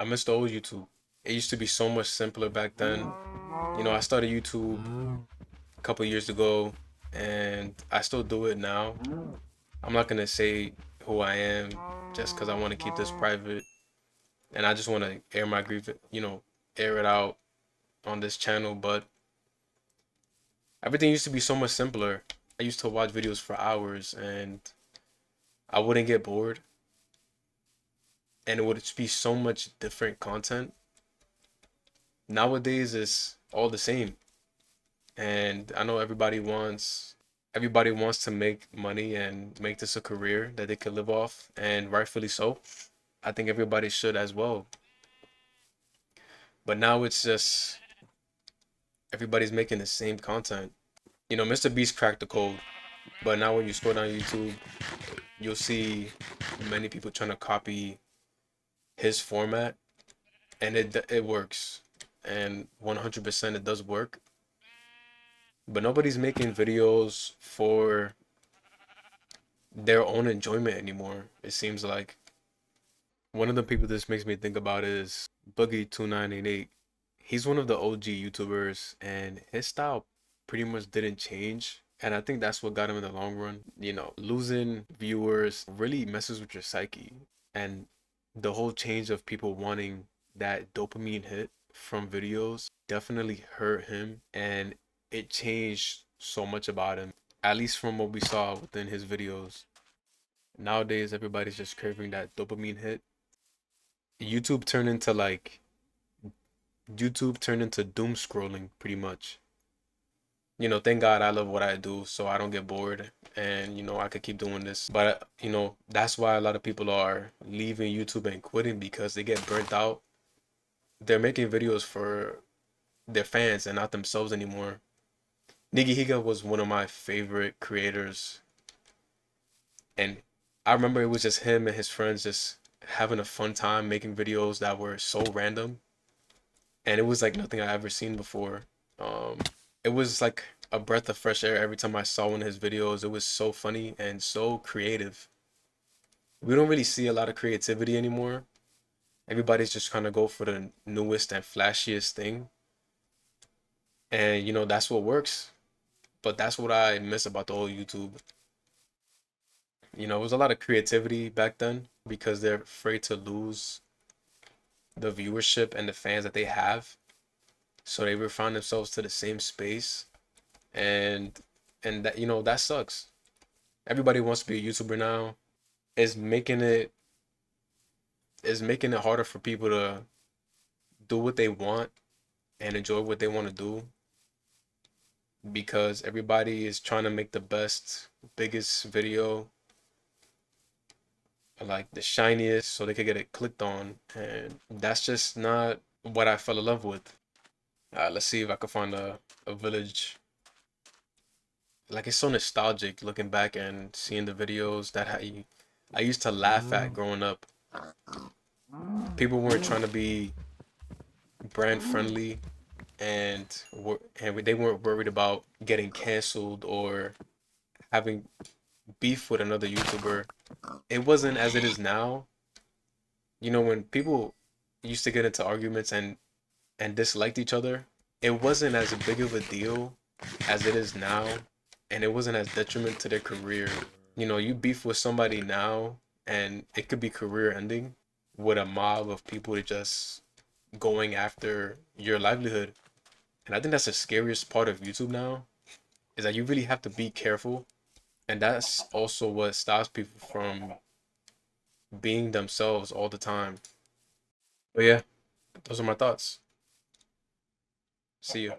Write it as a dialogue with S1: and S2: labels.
S1: miss the old YouTube. It used to be so much simpler back then. I started YouTube a couple years ago, and I still do it now. I'm not gonna say who I am just because I want to keep this private, and I just want to air my grief, air it out on this channel. But everything used to be so much simpler. I used to watch videos for hours, and I wouldn't get bored, and it would be so much different content. Nowadays, it's all the same, and I know everybody wants to make money and make this a career that they could live off, and rightfully so. I think everybody should as well. But now it's just everybody's making the same content. Mr. Beast cracked the code, but now when you scroll down YouTube, you'll see many people trying to copy his format, and it works, and 100% it does work. But nobody's making videos for their own enjoyment anymore. It seems like one of the people this makes me think about is Boogie2988. He's one of the OG YouTubers, and his style pretty much didn't change. And I think that's what got him in the long run. Losing viewers really messes with your psyche. And the whole change of people wanting that dopamine hit from videos definitely hurt him. And it changed so much about him, at least from what we saw within his videos. Nowadays, everybody's just craving that dopamine hit. YouTube turned into like YouTube turned into doom scrolling pretty much. Thank God I love what I do, so I don't get bored, and I could keep doing this. But that's why a lot of people are leaving YouTube and quitting because they get burnt out. They're making videos for their fans and not themselves anymore. Nigihiga was one of my favorite creators, and I remember it was just him and his friends just having a fun time making videos that were so random, and it was like nothing I ever seen before. It was like a breath of fresh air every time I saw one of his videos. It was so funny and so creative. We don't really see a lot of creativity anymore. Everybody's just trying to go for the newest and flashiest thing. And that's what works. But that's what I miss about the old YouTube. It was a lot of creativity back then because they're afraid to lose the viewership and the fans that they have. So they refine themselves to the same space, and that sucks. Everybody wants to be a YouTuber now. It's making it harder for people to do what they want and enjoy what they want to do because everybody is trying to make the best, biggest video, like the shiniest, so they could get it clicked on, and that's just not what I fell in love with. Let's see if I can find a village. Like, it's so nostalgic looking back and seeing the videos that I used to laugh at growing up. People weren't trying to be brand friendly, and they weren't worried about getting canceled or having beef with another YouTuber. It wasn't as it is now. When people used to get into arguments and disliked each other, it wasn't as big of a deal as it is now, and it wasn't as detriment to their career. You beef with somebody now, and it could be career ending with a mob of people just going after your livelihood. And I think that's the scariest part of YouTube now, is that you really have to be careful. And that's also what stops people from being themselves all the time. But yeah, those are my thoughts. See you.